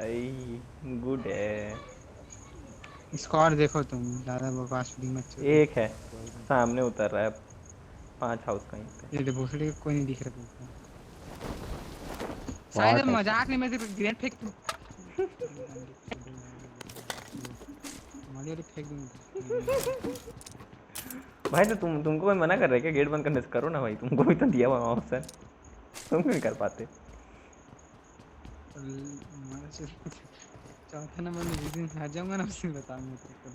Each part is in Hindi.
भाई गुड है। स्क्वाड देखो तुम, ज्यादा बकवास भी मत करो। एक है सामने उतर रहा है 5 हाउस कहीं पे। ये भोसड़ी को कोई नहीं दिख रहा तुमको। शायद बॉट है मजाक शायद। नहीं, मैं ग्रेनेड फेंक दूं। मॉली फेंक दूं। भाई तो तुमको कोई मना कर रहा है क्या गेट बंद करने से? करो ना भाई, तुमको भी तो दिया हुआ ऑप्शन, तुम क्यों नहीं कर पाते? चौथा नंबर में जिस दिन हार जाऊंगा ना उस दिन बताऊंगा तेरे को,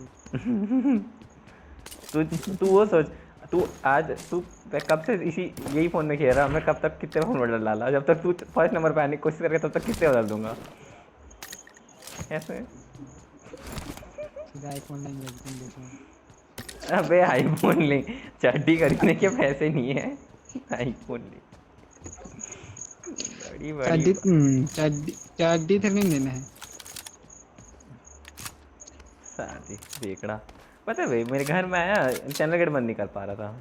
देख। तू तू वो सोच, तू आज तू कब से इसी यही फ़ोन में खेल रहा, मैं कब तक कितने फ़ोन बदल डाला, जब तक तू फर्स्ट नंबर पे आने की कोशिश करके तब तक कितने बदल दूंगा ऐसे। सीधा आईफोन लेंगे तुम देखो। अबे आईफोन ले, चड्डी खरीदने के पैसे नहीं है, आईफोन ले। बड़ी बड़ी चड्डी चड्डी तक नहीं लेना है। शादी बेकड़ा। पता है भाई मेरे घर में आया, चैनल गेट बंद नहीं कर पा रहा था।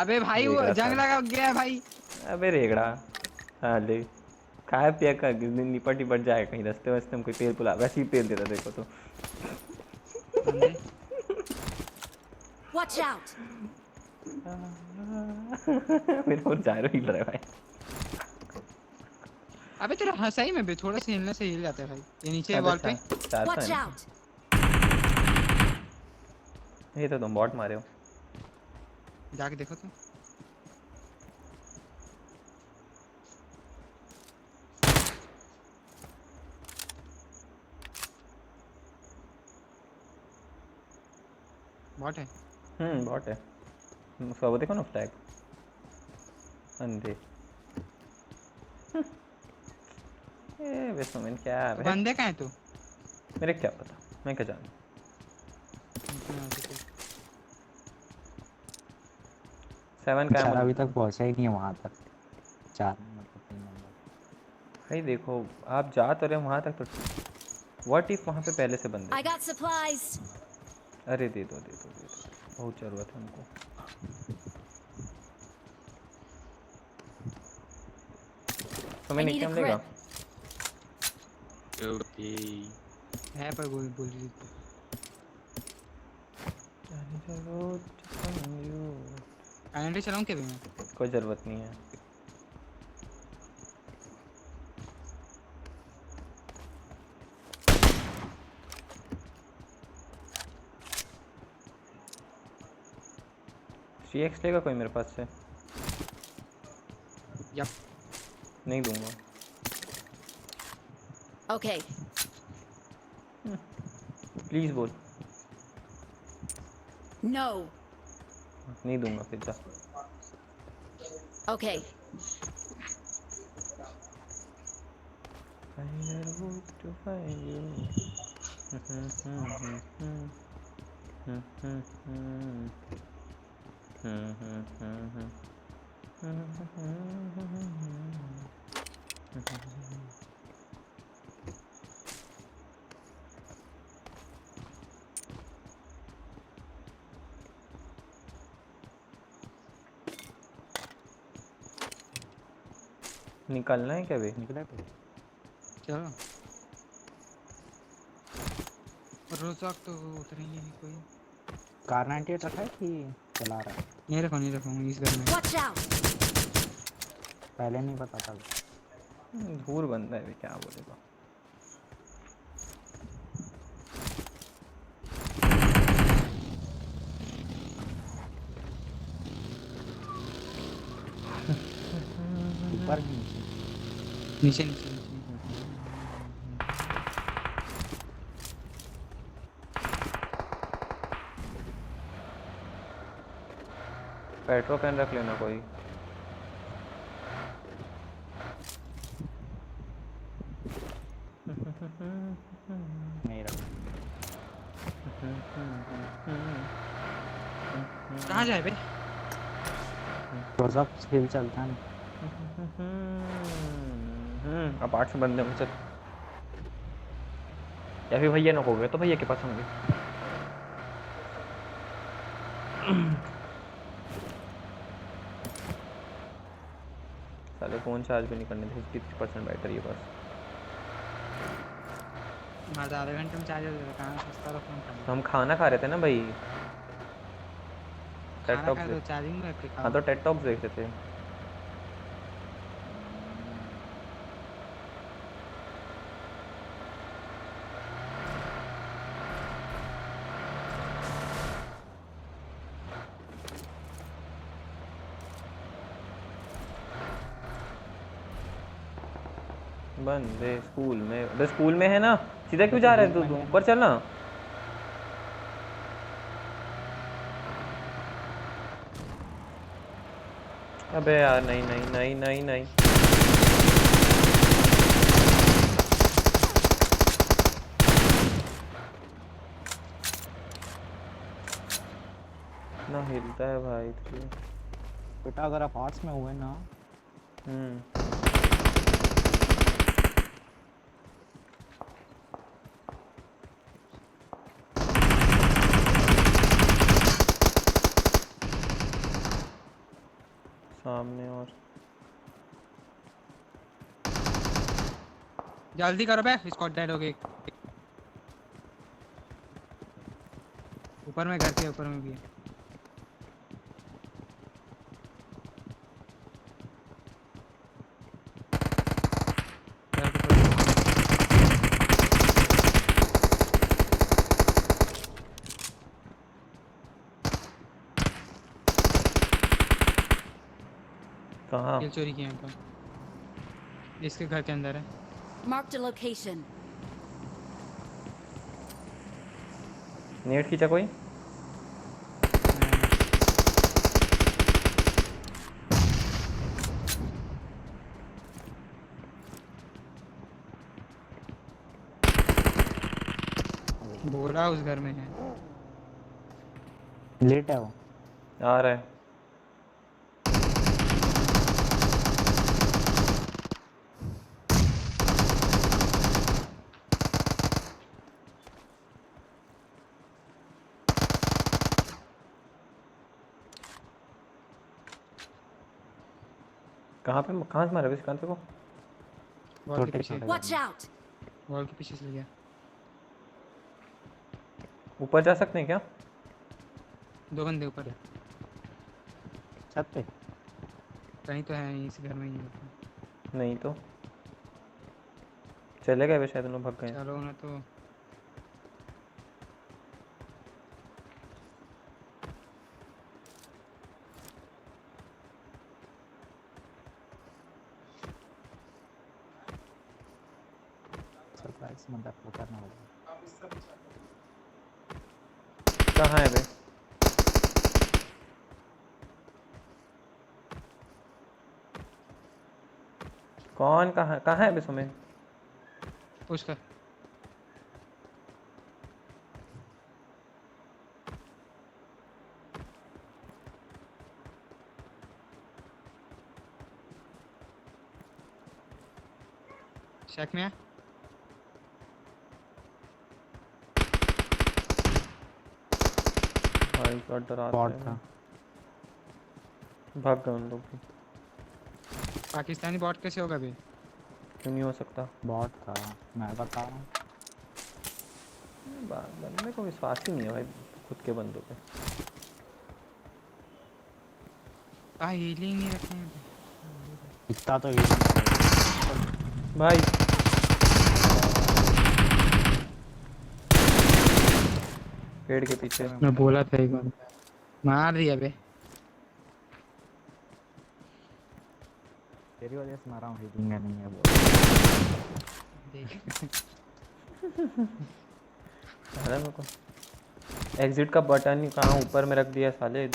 अबे भाई वो रेगड़ा जंग साले। लगा गया है भाई। अबे रेगड़ा साले, खाया पिया का निपट निपट जाए कहीं रास्ते वास्ते में कोई तेल पुला, वैसे ही तेल देता देखो तो। बंदे। Watch out! मेरे को जायरो हिल रहा है भाई। अबे तेरा सही में भी थोड़ा सा हिलने से हिल जाता है भाई, ये नीचे अबे वॉल पे। चाहता है Watch ना, out! ये तो तुम बॉट मारे हो। जाके देखो तो। बॉट है। बॉट है। उसका वो देखो ना फ्लैग, अंधे। ए बेसमेंट क्या तो है? बंदे कहाँ है तू? मेरे क्या पता, मैं क्या जानूं। सेवन का बेचारा एमो। अभी तक पहुंचा ही नहीं है वहां तक। 4 नंबर का 3 नंबर। भाई देखो, आप जा तो रहे वहाँ तक तो व्हाट इफ वहाँ पे पहले से बंदे I थे? got supplies. अरे दे दो दे दो दे दो, बहुत ज़रूरत है हमको। तो I मैं need a निकम लेगा। grip. ओके। है पर बोल रही थी। कैनेडा चलाऊं क्या भी मैं? कोई ज़रूरत नहीं है। सी एक्स लेगा कोई मेरे पास से? यप। नहीं दूंगा। Okay. प्लीज़ बोल। No. नहीं दूंगा फिर जा। Okay. निकलना है क्या भाई? निकला तो। चलो। रोजाक तो उतरेंगे नहीं कोई। कार 98 रखा है कि चला रहा है? नहीं रखो इस घर में। Watch out! पहले नहीं पता था। धूर बंदा है, क्या बोलेगा। ऊपर भी नीचे। नीचे नीचे नीचे। पेट्रो कैन रख लेना कोई। नहीं रखा। कहाँ जाए बे? रोजा खेल चलता है ना। अब 8 से बंदे होंगे चल, या फिर भैया ना हो गए तो भैया के पास होंगे। साले फ़ोन चार्ज भी नहीं करने थे, 50% बैटरी है बस। हमारा आधे घंटे में चार्ज हो जाएगा, कहाँ सस्ता वाला फोन था। हम खाना खा रहे थे ना भाई, टेड खाना टॉक्स खाए तो देख। चार्जिंग में रख के हाँ खाओ। तो टेड टॉक्स देख रहे थे। बंदे स्कूल में, बस स्कूल में है ना, सीधा क्यों जा रहा है तू? तू ऊपर चल ना। अबे यार नहीं नहीं नहीं नहीं नहीं। ना हिलता है भाई तो। बेटा अगर आप आर्ट्स में हुए ना, हम्म। सामने और जल्दी करो बे, स्कॉट डेड हो गई। ऊपर में, घर के ऊपर में भी है। घर के ऊपर। कहाँ? किल चोरी किया तो इसके घर के अंदर है। Marked a location. नेट खींचा कोई? बोला उस घर में है। लेट है वो। आ रहा है। कहाँ से मारा वैसे कांते को? वॉल के पीछे। Watch out! वॉल के पीछे से गया। ऊपर जा सकते हैं क्या? 2 बंदे ऊपर है। छत पे। कहीं तो है, इस घर में ही है। नहीं तो चले गए वे, शायद उन लोग भाग गए। चलो ना तो। सरप्राइज मतलब वो करना होगा। कहाँ है बे? कौन? कहाँ है बे सुमित? उसका शक में है। भाई का डरा बॉट था। भाग गए उन लोग भी। पाकिस्तानी बॉट कैसे होगा बे? क्यों नहीं हो सकता? बॉट था, मैं बता रहा हूँ। बंदे को विश्वास ही नहीं है भाई खुद के बंदों पे। हीलिंग नहीं रखे हैं इतना तो ही भाई पेड़ के पीछे। मैं बोला था एक बार मार दिया बे। तेरी वजह से मारा हूँ, हीटिंग नहीं है वो। देख अरे मेरे को एग्जिट का बटन ही कहाँ ऊपर में रख दिया साले।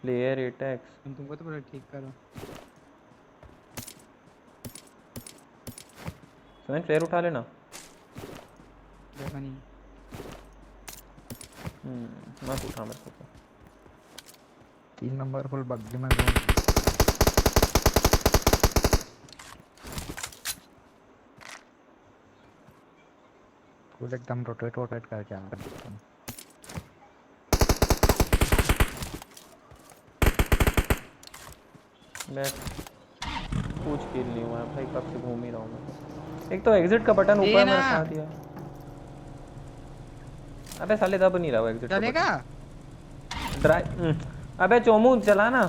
प्लेयर एटेक्स। तुमको तो बड़ा ठीक करो। सुन प्लेयर उठा लेना। देखा नहीं। मत उठा मेरे को तो। 3 नंबर फुल बग्गी में घूम। फुल एकदम रोटेट करके आ रहा है। मैं कुछ किल नहीं हुआ है भाई, कब से घूम ही रहा हूँ मैं। एक तो एग्जिट का बटन ऊपर में रखा दिया। अबे साले दब नहीं रहा वो एग्जिट का चलेगा? बटन। ड्राइव अबे चोमू चला ना।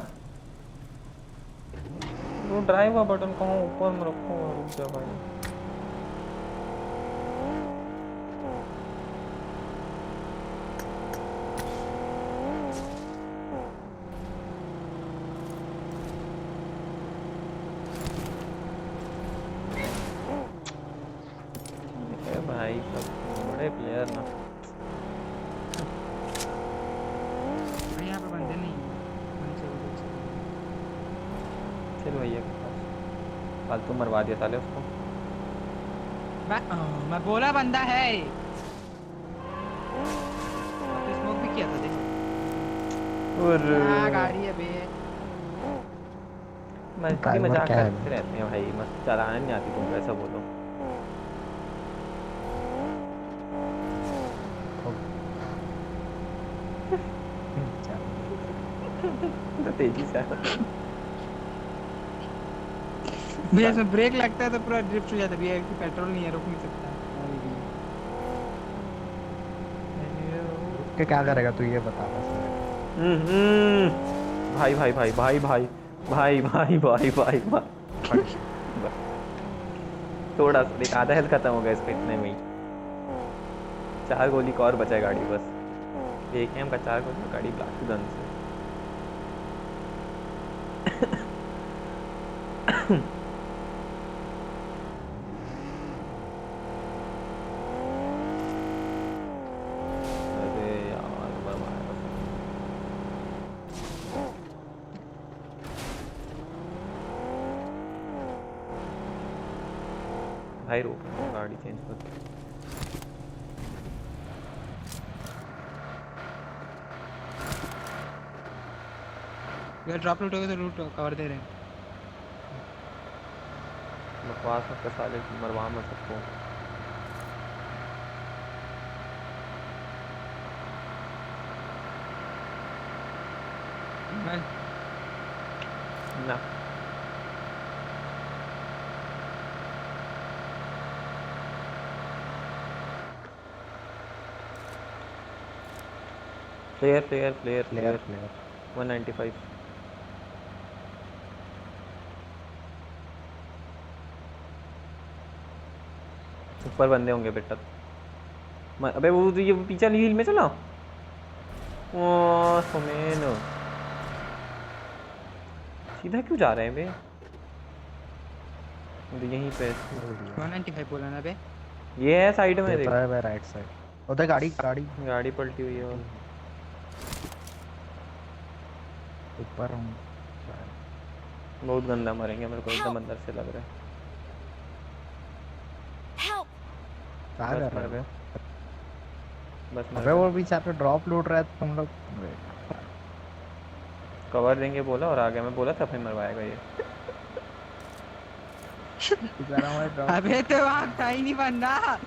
वो ड्राइव का बटन कहाँ ऊपर में रखो, रुक जा भाई। भाई सब बड़े प्लेयर ना। भाई यहाँ पे बंदे नहीं हैं। वहीं से उधर से। चल भैया के पास फालतू मरवा दिया साले उसको। मैं बोला बंदा है। आपने स्मोक भी किया था देखो। और क्या गाड़ी है बे। मस्ती मजाक क्या है? करते रहते हैं भाई, मस्त चलाने नहीं आती तुमको, ऐसा बोलो। तो तेजी से भैया इसमें ब्रेक लगता है तो पूरा ड्रिफ्ट हो जाता है भैया, कि पेट्रोल नहीं है, रुक नहीं सकता। के क्या करेगा तू ये बता बस। भाई भाई भाई भाई भाई भाई भाई भाई भाई भाई थोड़ा सा देख, आधा हेल्थ खत्म हो गया इसका इतने में ही। 4 गोली का और बचा है गाड़ी बस। AKM का 4 गोली गाड़ी ब्लास्ट गन से। अरे यार बर्बाद। भाई रुक, गाड़ी चेंज कर। अगर ड्रॉप लूट होगा तो लूट कवर दे रहे हैं। बकवास मत कर साले, मरवा मत सबको। मैं ना player player player player player player 195। ऊपर बंदे होंगे बेटा। अबे वो ये पीछे वाली हिल में चला। ओ सुमेन सीधा क्यों जा रहे हैं बे? तो यहीं पे 195 बोला ना बे। ये है साइड में देख, है राइट साइड उधर गाड़ी गाड़ी गाड़ी पलटी हुई है। और ऊपर हूँ बहुत गंदा मरेंगे मेरे को एकदम अंदर से लग रहा है। Help! क्या बस कर मर रहे गए, हो? बस मर अबे वो गए। बीच पे ड्रॉप लूट रहा है तो तुम लोग कवर देंगे बोला और आ गया। मैं बोला था फिर मरवाएगा ये। बेचारा हमारे ड्रॉप अबे तो वहाँ था ही नहीं बंदा।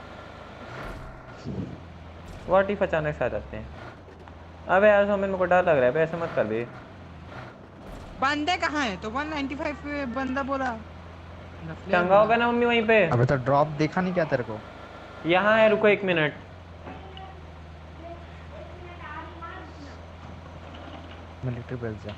व्हाट इफ अचानक से आ जाते हैं। अबे यार सोमेन मेरे को डर लग रहा है बे, ऐसे मत कर बे। बंदे कहाँ है? तो 195 पे बंदा बोला। टंगा होगा ना मम्मी वहीं पे। अबे तो ड्रॉप देखा नहीं क्या तेरे को? यहाँ है, रुको 1 मिनट। मिलिट्री बेस जा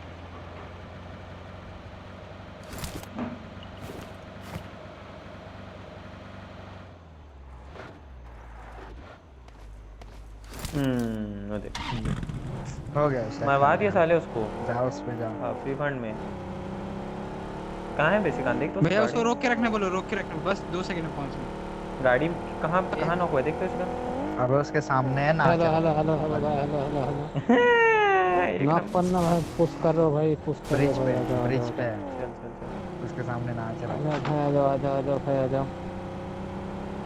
वो देख हो गया उसका मरवा दिया साले उसको। जा उस पे जा हाँ फ्री फंड में कहाँ है बेसिक देख तो। भैया उसको रोक के रखने बोलो, रोक के रखने, बस 2 सेकंड में पहुंचना। गाड़ी कहाँ कहाँ नॉक हुआ है देख तो इसका। अबे उसके सामने है ना हेलो हेलो हेलो हेलो भाई, हेलो हेलो हेलो। नॉक करना भाई, पुश करो भाई, पुश करो ब्रिज भाई, पे आ जाओ, आ ब्रिज जाओ। पे चल चल चल। उसके सामने ना चला आ जाओ, आ जाओ, आ जाओ, आ जाओ भाई, आ जाओ।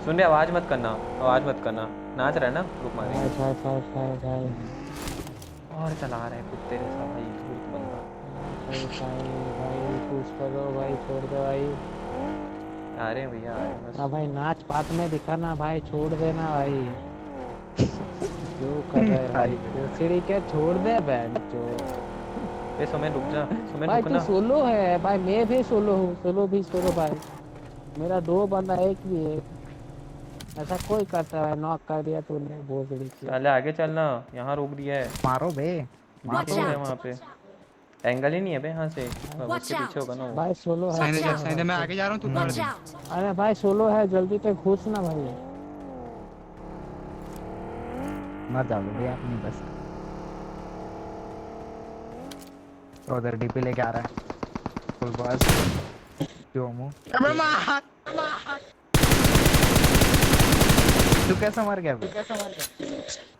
सुन रहे, आवाज मत करना, आवाज मत करना। नाच रहा है ना, रुक भाई मारेंगे। भाई भाई भाई भाई और चला रहा है कुत्ते जैसा भाई, धूर्त बंदा। भाई भाई भाई, पुश करो भाई, छोड़ दो भाई। आ रहे हैं भैया, आ रहे हैं बस। हाँ भाई, नाच पात में दिखाना भाई, छोड़ देना भाई। जो कर रहे हैं भाई, सीढ़ी के छोड़ दे बैंड जो। बे सुमित रुक जा, सुमित भाई तू रुकना। सोलो है भाई, मैं भी सोलो हूँ, सोलो भी सोलो भाई। मेरा 2 बंदा एक भी है, ऐसा कोई करता है, नॉक कर दिया तूने, बहुत बड़ी चीज। साले आगे चलना, यहाँ रोक दिया है। मारो बे, Watch दिखेगा मारो। out! वहाँ पे, एंगल ही नहीं है बे यहाँ से, Watch उसके पीछे out! होगा ना वो। भाई सोलो है, Watch साइड सोलो जा, out! साइड है। मैं आगे जा रहा हूँ, तू दौड़ Watch दे। out! अरे भाई सोलो है, जल्दी से घुस ना भाई। मर जाओगे भैया अपनी बस। तो उधर डीपी लेके आ रहा है फुल बॉस। जो मुंह अबे मार। तू कैसे मर गया बे?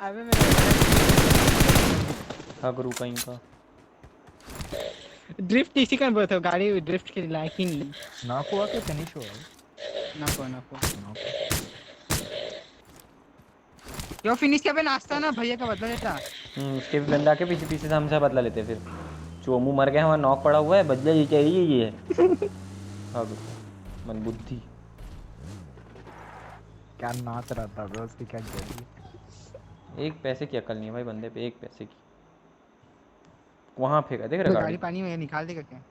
अबे मेरे अगरू कहीं का। ड्रिफ्ट इसी का बोलते हो, गाड़ी ड्रिफ्ट के लायक ही नहीं। नॉक हुआ कि फिनिश हुआ? नको नको नॉक। क्यों फिनिश के पे नाश्ता ना भैया का बदला लेता। उसके भी बंदा के पीछे पीछे से हमसे बदला लेते हैं फिर। चोमू मर गया, वहाँ नॉक पड़ा हुआ है, बदला ये चाहिए ये है। अगरू मन बुद्धि। क्या नाच रहा था बे, उसकी क्या गई? एक पैसे की अकल नहीं है भाई बंदे पे, एक पैसे की। वहाँ फेंका देख रहा गाड़ी गाड़ी। पानी में निकाल देगा क्या?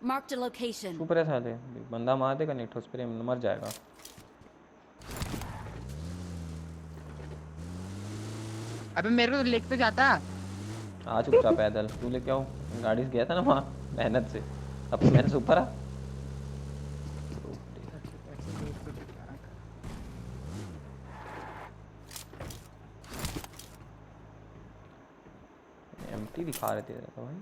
Marked a location. सुपर है साले, बंदा मार देगा नेट उस पर मर जाएगा। अबे मेरे को तो लेके तो जाता। आ चुपचाप पैदल, तू ले क्या हो, गाड़ी से गया था ना वहाँ मेहनत से, अब तो मेहनत से ऊपर आ। एम्प्टी दिखा रहे थे तो भाई।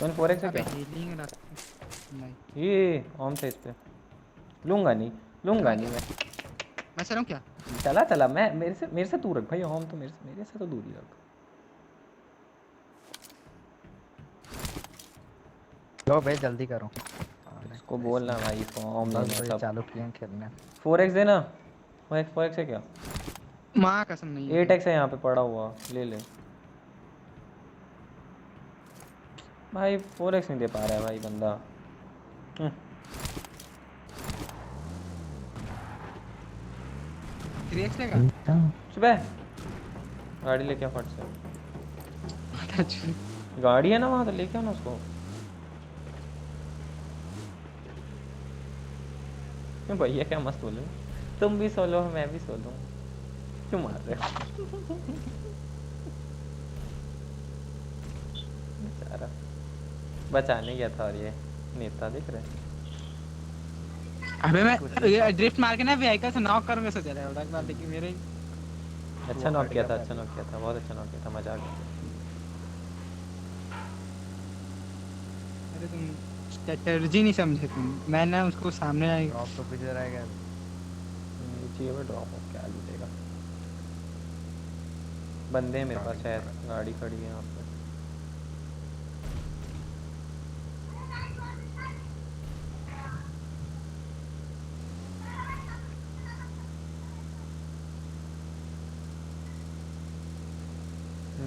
कौन 4x है अबे क्या? हीलिंग नहीं। ये ऑन था इस पे। लूंगा नहीं, लूंगा नहीं मैं चलूं क्या? चला चला, मैं मेरे से दूर रख भाई, होम तो मेरे से तो दूर ही रख। लो बे जल्दी करो। इसको बोलना भाई फॉर्म बस लेना भाई सब। चालू किए हैं खेलने। 4x देना। 4x है क्या? माँ कसम नहीं है। 8x है यहाँ पे पड़ा हुआ, ले ले भाई। 4x नहीं दे पा रहा है भाई बंदा। 3x लेगा। सुबह गाड़ी लेके आ फट से। अच्छा गाड़ी है ना वहाँ, तो लेके आओ ना उसको। क्यों भैया क्या मस्त बोले, तुम भी सोलो हो मैं भी सोलो हूँ, क्यों मार रहे हो? बेचारा बचाने गया था, और ये नेता दिख रहे हैं। अबे मैं ये ड्रिफ्ट मार के ना व्हीकल से नॉक करूंगा सोचा रहा है, एक बार लेकिन मेरे अच्छा नॉक किया था, अच्छा नॉक किया था, बहुत अच्छा नॉक किया था, मजा आ गया। अरे तुम स्ट्रेटजी नहीं समझे तुम, मैं ना उसको सामने ड्रॉप तो पीछे रह गया। चाहिए ड्रॉप हो क्या लूटेगा। बंदे हैं मेरे पास शायद, गाड़ी खड़ी है यहाँ पे।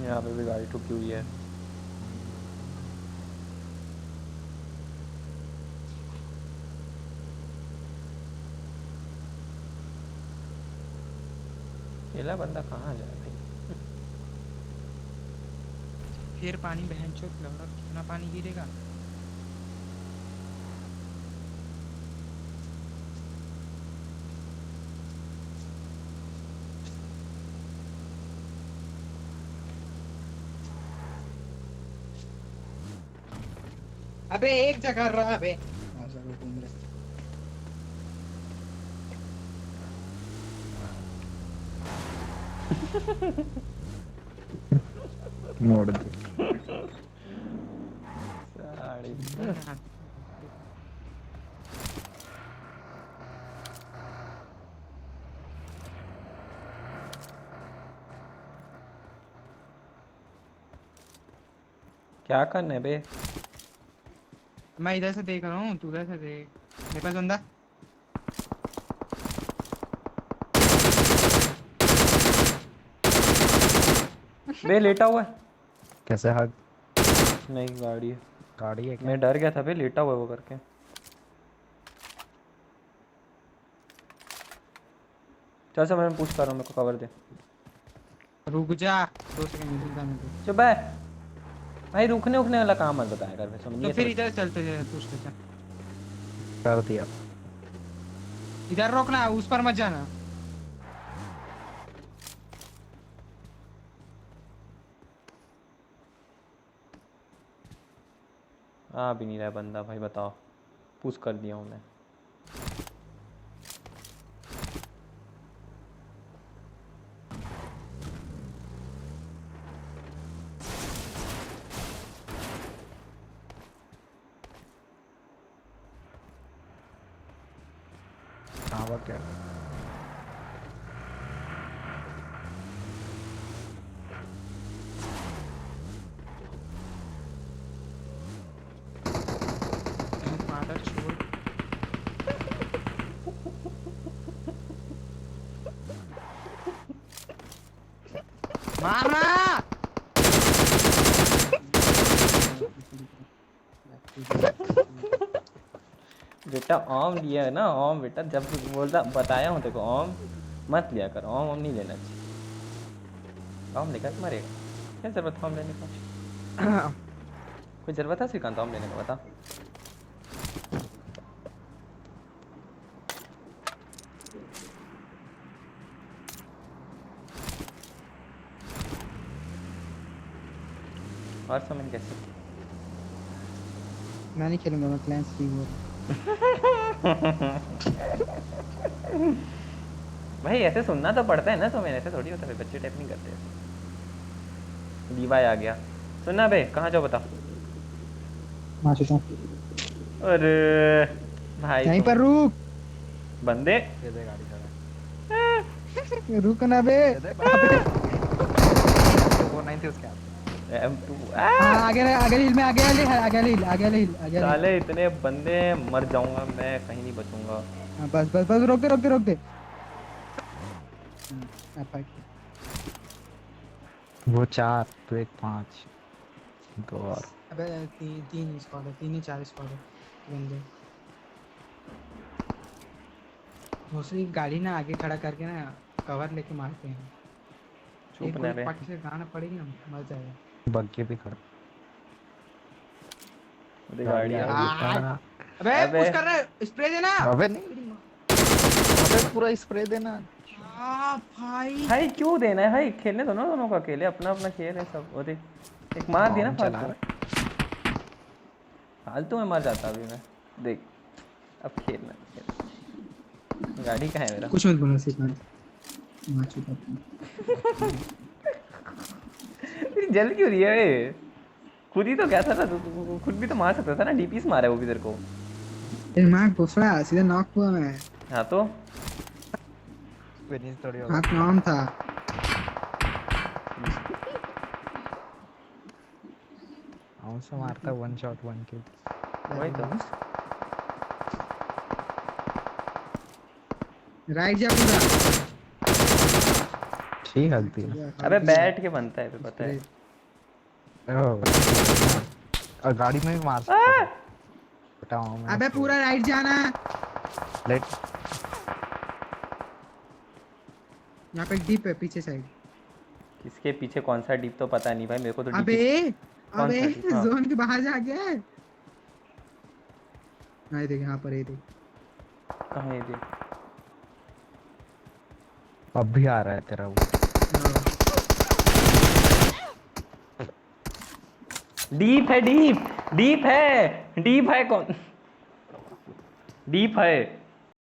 यहाँ पे भी गाड़ी ठुकी हुई है। अकेला बंदा कहाँ जाए भाई। फिर पानी बहन चोक लग रहा, कितना पानी गिरेगा। अबे एक जगह रहा बे। घूम रहे। मोड़ दे। साड़ी। क्या करना है बे? मैं इधर से देख रहा हूँ, तू उधर से देख। मेरे पास बंदा। बे लेटा हुआ है। कैसे हग? नहीं गाड़ी है। गाड़ी है क्या? मैं डर गया था बे, लेटा हुआ है वो करके। चल से मैं पुश कर रहा हूँ, मेरे को कवर दे। रुक जा 2 सेकंड मिल जाने दे। चुप है भाई, रुकने उकने वाला काम मत बताया कर, फिर समझिए तो फिर इधर चलते जाए पुश कर। कर दिया। इधर रोकना, उस पर मत जाना। आ भी नहीं रहा बंदा भाई, बताओ। पुश कर दिया हूँ मैं। हाँ वो क्या मादर छोड़। मारना। बेटा ओम लिया है ना, ओम बेटा जब बोलता बताया हूँ तेरे को, ओम मत लिया कर, ओम नहीं लेना चाहिए। ओम लेकर मरेगा, क्या जरूरत है ओम लेने का? कोई जरूरत है श्रीकांत ओम लेने का, बता। और समझ कैसे? मैं नहीं खेलूंगा, मैं क्लैंस की हूँ। भाई ऐसे सुनना तो पड़ता है ना, तो मैंने ऐसे थोड़ी होता है, बच्चे टाइप नहीं करते। दीवार आ गया, सुनना बे, कहाँ जाओ बता। अरे भाई यहीं पर रुक। बंदे ये दे गाड़ी चला। रुक ना बे। ये दे अबे वो नहीं थी उसके हाथ में। M2 आगे हिल में, आगे हिल। साले इतने बंदे, मर जाऊंगा मैं, कहीं नहीं बचूंगा। बस रोक दे। वो 4 तो 1 5 2 और अबे तीन स्क्वाड है, 3 ही 4 स्क्वाड है बंदे। दूसरी गाड़ी ना आगे खड़ा करके ना कवर लेके मारते हैं। चुप ना बे। पट से गाना पड़ेगी ना, मर जाएगा। बग्गी भी खड़ा। मेरी गाड़ी आ गई। अबे अबे। पुश कर रहा है, स्प्रे देना। अबे नहीं, अबे पूरा स्प्रे देना। भाई भाई क्यों देना है भाई, खेलने दो ना दोनों को अकेले, अपना अपना खेल है सब। वो देख एक मार दिया ना हम चला फालतू, फालतू में मर जाता अभी मैं। देख अब खेलना, गाड़ी कहाँ है मेरा? कुछ मत बोलो श्रीकांत, मार चुका हूं। तेरी जल क्यों रही है बे? खुद ही तो क्या था ना, तू खुद भी तो मार सकता था ना, डीपीस मारा है वो भी तेरे को। दिमाग घुसड़ा, सीधा नॉक हुआ मैं। हाँ तो फिनिश थोड़ी होगा। हाथ में ऑन था। आउं से मारता 1 शॉट 1 किल। वही तो। राइट जा पूरा। ठीक हल्दी अबे बैठ के बनता है, पता है। और गाड़ी में भी मार सकता है। बताओ मैं अबे पूरा राइट जाना। लेट यहाँ पे डीप है पीछे साइड। किसके पीछे कौन सा डीप तो पता नहीं भाई मेरे को तो। अबे कौन अबे सा deep? हाँ। जोन के बाहर जा गया है। नहीं देख यहाँ पर, ये देख। कहाँ है ये देख? अब भी आ रहा है तेरा वो। डीप है, डीप डीप है, डीप है कौन? डीप है।